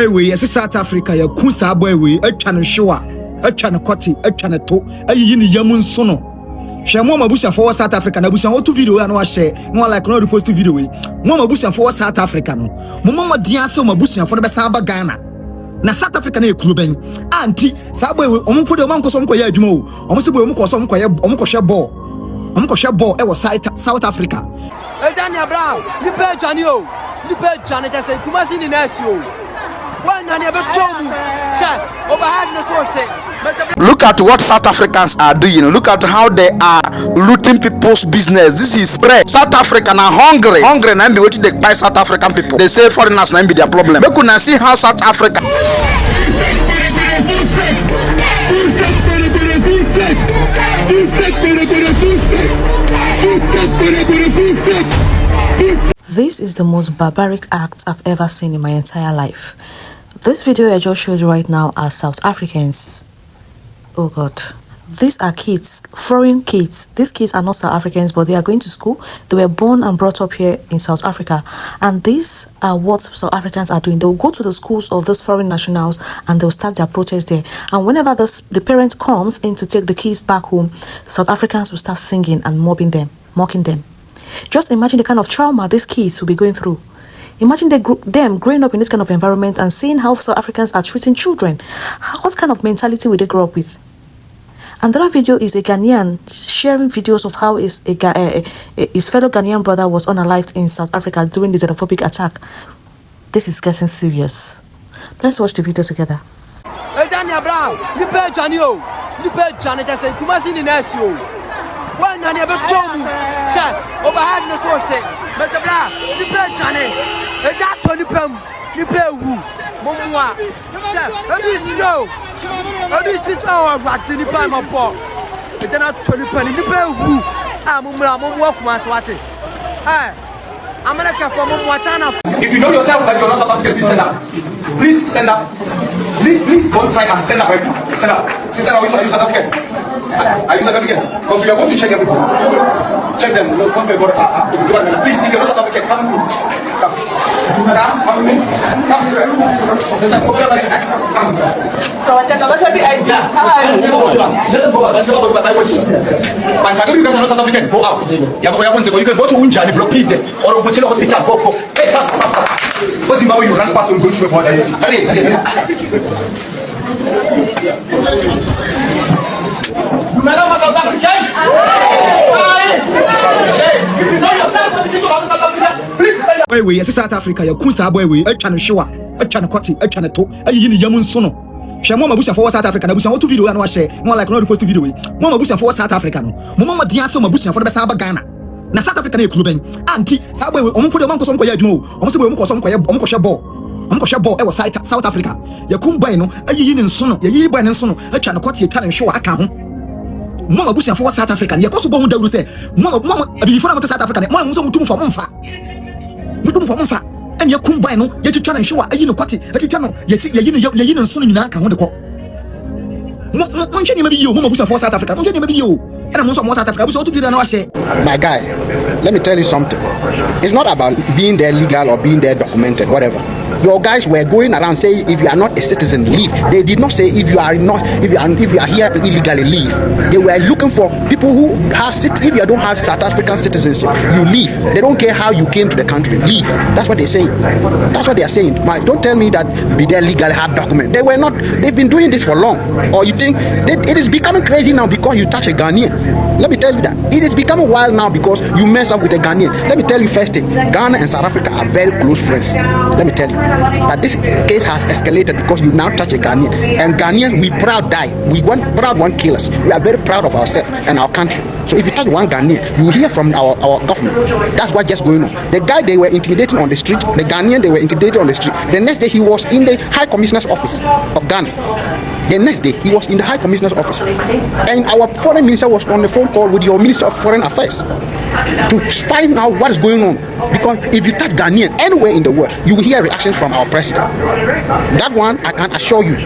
we as South Africa, ya kusa boy we, a showa, a koti, a to, a yin yamun sono. Mama Busha for South Africa, na Busha to video and watch no like no repost video. Mama Busha for South Africa no. Mama Diaso Mabusha for the Saba Ghana. Na South Africa na ekruben. Anti Saba we omo pode omo nkoso mkoye adwuma o. Omo se bo omo koso mkoye omo kohwe ball. Omo kohwe ball e wo South Africa. Ejani Abraham, ni pe jani o. Ni pe jani just say Kumasi ni nasi o. Look at what South Africans are doing. Look at how they are looting people's business. This is bread. South Africans are hungry. Hungry and be waiting to buy South African people. They say foreigners now be their problem. We could see how South Africa. This is the most barbaric act I've ever seen in my entire life. This video I just showed you right now are South Africans. Oh God. These are kids, foreign kids. These kids are not South Africans, but they are going to school. They were born and brought up here in South Africa. And these are what South Africans are doing. They will go to the schools of these foreign nationals and they'll start their protest there. And whenever the parent comes in to take the kids back home, South Africans will start singing and mocking them. Just imagine the kind of trauma these kids will be going through. Imagine them growing up in this kind of environment and seeing how South Africans are treating children. What kind of mentality will they grow up with? Another video is a Ghanaian sharing videos of how his fellow Ghanaian brother was unalived in South Africa during the xenophobic attack. This is getting serious. Let's watch the video together. Ejani Abraham, ni pe jani o. Ni pe jani just say Kumasi ni nasi o. One nani ebe chomu. Cha, overhead no so say. Mr. Bra, ni pe jani. Eja to ni pe wu. Momwa. Cha, ebi snow. Ebi sit our rat ni pa mo po. Eja na to ni pe wu. Ah, momwa kuma so ate. Hey. America for momwa tana. If you know yourself that you're not South African, please stand up. Please stand up. Please don't try and stand up right now. Stand up. Sister, are you South African? Are you South African? Because we are going to check everybody. Check them. Come for please, if you're not South African, come with me. Come. Come with me. Come here. South African, go out. You can go to Unja and blockade them. Or go to the hospital. Go. Hey, pass. What's the you run past and go to the border? Boy we as South Africa, ya kusa boy we, a showa, a koti, a to, a yin yamun sono. Mama Busha for South Africa, na Busha to video and watch no like no repost video. Mama Busha for South Africa no. Mama Diaso Mabusha for the Saba Ghana. Na South Africa na ekruben. Anti Saba we omo pode omo nkoso mkoye adwuma o. Omo se bo omo koso mkoye omo kohwe ball. Omo kohwe ball e wo South Africa. Ya kumboy no, ayi ni nsono, ya yi boy ne nsono, a koti e showa aka ho. Mama Busha for South Africa, ya koso bo hu dawru se. Mama before na South Africa, mama muso mutum for mfa. And you come by no, yet you try and show a koti, a channel, yet you soon in that kind of call. Maybe you, Mama Busha for South Africa, maybe you, and I'm also South Africa. I was to do that. I say, my guy, let me tell you something. It's not about being there legal or being there documented, whatever. Your guys were going around saying if you are not a citizen, leave. They did not say if you are here illegally, leave. They were looking for people who have if you don't have South African citizenship, you leave. They don't care how you came to the country, leave. That's what they say. That's what they are saying. Don't tell me that be there legally, have document. They were not. They've been doing this for long. Or you think it is becoming crazy now because you touch a Ghanaian? Let me tell you that it is becoming wild now because you mess up with a Ghanaian. Let me tell you first thing. Ghana and South Africa are very close friends. Let me tell you. But this case has escalated because you now touch a Ghanaian. And Ghanaians, we proud die. We proud won't kill us. We are very proud of ourselves and our country. So if you touch one Ghanaian, you hear from our government. That's what just going on. The guy they were intimidating on the street, the Ghanaian they were intimidating on the street. The next day he was in the High Commissioner's office of Ghana. The next day he was in the High Commissioner's office. And our foreign minister was on the phone call with your Minister of Foreign Affairs to find out what is going on. Because if you touch Ghanaian anywhere in the world, you will hear reactions from our president. That one I can assure you.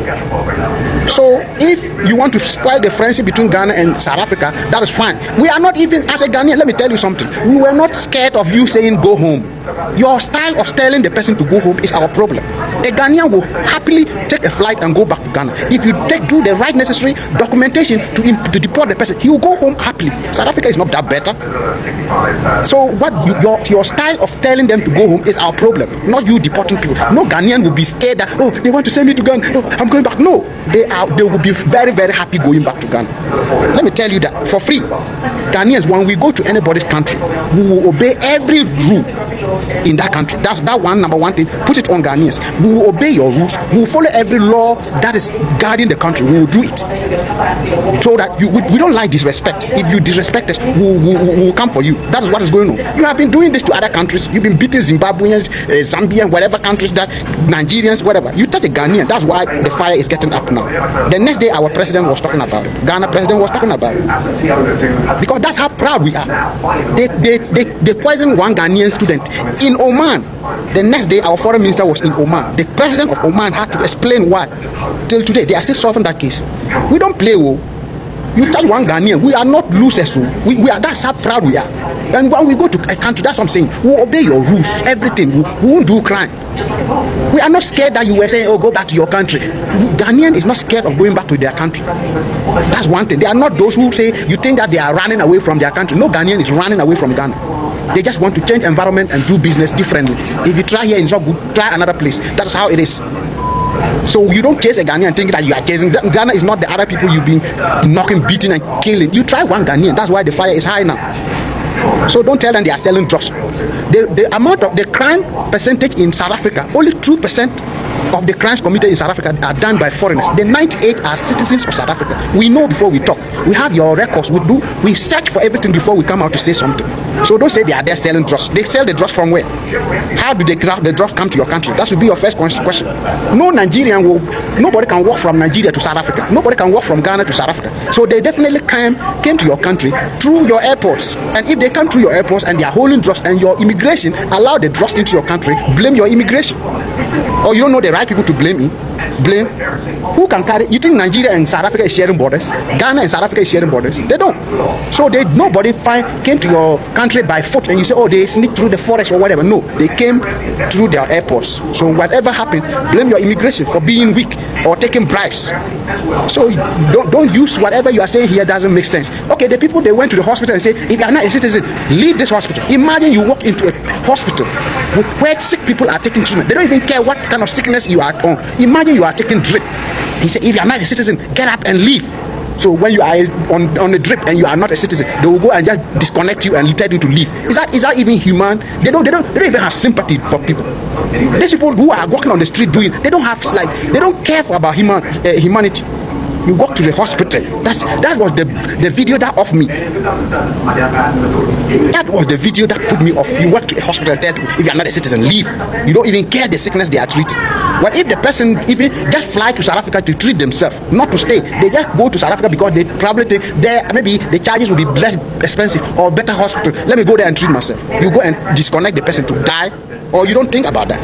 So if you want to spoil the friendship between Ghana and South Africa, that is fine. We are not even, as a Ghanaian, let me tell you something. We were not scared of you saying go home. Your style of telling the person to go home is our problem. A Ghanaian will happily take a flight and go back to Ghana. If you do the right necessary documentation to deport the person, he will go home happily. South Africa is not that better. So what your style of telling them to go home is our problem, not you deporting people. No Ghanaian will be scared that, oh, they want to send me to Ghana, oh, I'm going back. No, they will be very, very happy going back to Ghana. Let me tell you that for free. Ghanaians, when we go to anybody's country, we will obey every rule in that country. That's that one, number one thing. Put it on Ghanaians. We will obey your rules. We will follow every law that is guarding the country. We will do it. So that we don't like disrespect. If you disrespect us, we will come for you. That is what is going on. You have been doing this to other countries. You've been beating Zimbabweans, Zambians, whatever countries, that Nigerians, whatever. You touch a Ghanaian. That's why the fire is getting up now. The next day, our president was talking about it. Ghana president was talking about it. Because that's how proud we are. They poisoned one Ghanaian student in Oman. The next day, our foreign minister was in Oman. The president of Oman had to explain why. Till today, they are still solving that case. We don't play, oh. You tell one Ghanaian, we are not losers. We are. That's how proud we are. And when we go to a country, that's what I'm saying. We obey your rules, everything. We won't do crime. We are not scared that you were saying, oh, go back to your country. Ghanaian is not scared of going back to their country. That's one thing. They are not those who say you think that they are running away from their country. No Ghanaian is running away from Ghana. They just want to change environment and do business differently. If you try here, it's not good. Try another place. That's how it is. So you don't chase a Ghanaian thinking that you are chasing. Ghana is not the other people you've been knocking, beating, and killing. You try one Ghanaian. That's why the fire is high now. So don't tell them they are selling drugs. The amount of the crime percentage in South Africa, only 2% of the crimes committed in South Africa are done by foreigners. The 98 are citizens of South Africa. We know before we talk. We have your records. We search for everything before we come out to say something. So don't say they are there selling drugs. They sell the drugs from where? How do the drugs come to your country? That should be your first question. Nobody can walk from Nigeria to South Africa. Nobody can walk from Ghana to South Africa. So they definitely came to your country through your airports. And if they come through your airports and they are holding drugs and your immigration allow the drugs into your country, blame your immigration. Or you don't know the right people to blame. Who can carry? You think Nigeria and South Africa is sharing borders? Ghana and South Africa is sharing borders? They don't. So nobody came to your country by foot and you say, oh, they sneaked through the forest or whatever. No, they came through their airports. So whatever happened, blame your immigration for being weak or taking bribes. So don't use whatever you are saying here doesn't make sense. Okay, the people, they went to the hospital and say, if you are not a citizen, leave this hospital. Imagine you walk into a hospital where sick people are taking treatment. They don't even care what kind of sickness you are on. Imagine you are taking drip. He said, if you are not a citizen, get up and leave. So when you are on the drip and you are not a citizen, they will go and just disconnect you and tell you to leave. Is that even human? They don't even have sympathy for people. These people who are walking on the street they don't care about humanity. You walk to the hospital. That was the video that off me. That was the video that put me off. You walk to a hospital and tell people, if you are not a citizen, leave. You don't even care the sickness they are treating. But if the person even just fly to South Africa to treat themselves, not to stay, they just go to South Africa because they probably think there maybe the charges will be less expensive or better hospital. Let me go there and treat myself. You go and disconnect the person to die. Or you don't think about that.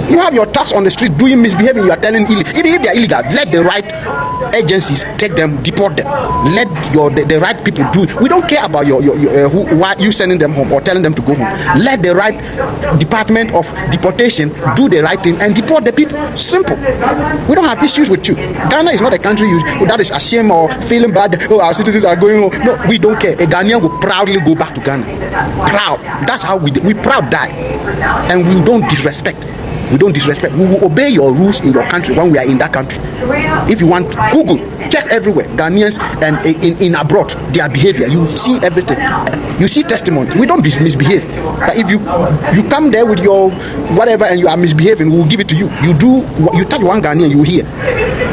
You have your thugs on the street doing misbehaving. You are telling even if they are illegal, let the right agencies take them, deport them. Let the right people do it. We don't care about why you sending them home or telling them to go home. Let the right department of deportation do the right thing and deport the people. Simple. We don't have issues with you. Ghana is not a country that is ashamed or feeling bad. Oh, our citizens are going home. No, we don't care. A Ghanaian will proudly go back to Ghana. Proud. That's how we proud die. And we don't disrespect. We don't disrespect. We will obey your rules in your country when we are in that country. If you want, Google, check everywhere. Ghanaians and in abroad, their behavior. You see everything. You see testimony. We don't misbehave. But if you come there with your whatever and you are misbehaving, we will give it to you. You touch one Ghanaian, you will hear.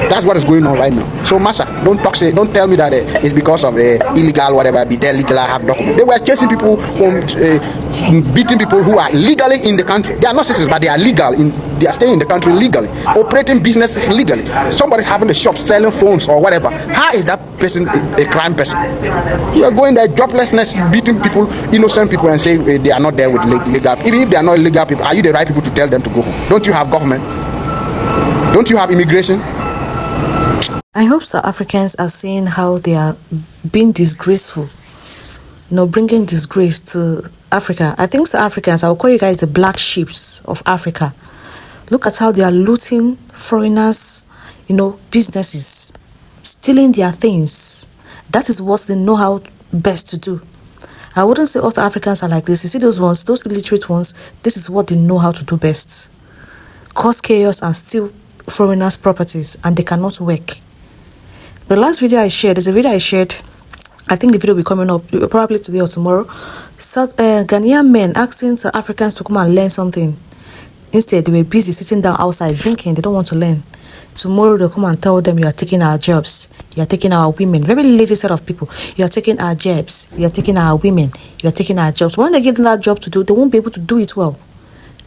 That's what is going on right now. So, Massa, don't tell me that it's because of illegal whatever. Be there legal, I have documents. They were chasing people from beating people who are legally in the country. They are not citizens, but they are legal. They are staying in the country legally, operating businesses legally. Somebody having a shop selling phones or whatever. How is that person a crime person? You are going there joblessness, beating people, innocent people, and say they are not there with legal. Even if they are not legal people, are you the right people to tell them to go home? Don't you have government? Don't you have immigration? I hope South Africans are seeing how they are being disgraceful. Bringing disgrace to Africa. I think South Africans, I'll call you guys the black sheep of Africa. Look at how they are looting foreigners, businesses, stealing their things. That is what they know how best to do. I wouldn't say all Africans are like this. You see those ones, those illiterate ones, this is what they know how to do best. Cause chaos and steal foreigners' properties, and they cannot work. The last video I shared is a video I shared. I think the video will be coming up probably today or tomorrow. Ghanaian men asking South Africans to come and learn something. Instead, they were busy sitting down outside drinking. They don't want to learn. Tomorrow they'll come and tell them, you are taking our jobs, you are taking our women. Very lazy set of people. You are taking our jobs, you are taking our women, you are taking our jobs. When they give them that job to do, they won't be able to do it well.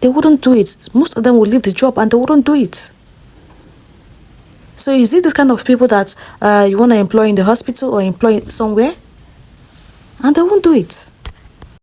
They wouldn't do it. Most of them will leave the job and they wouldn't do it. So is it this kind of people that you want to employ in the hospital or employ somewhere? And they won't do it.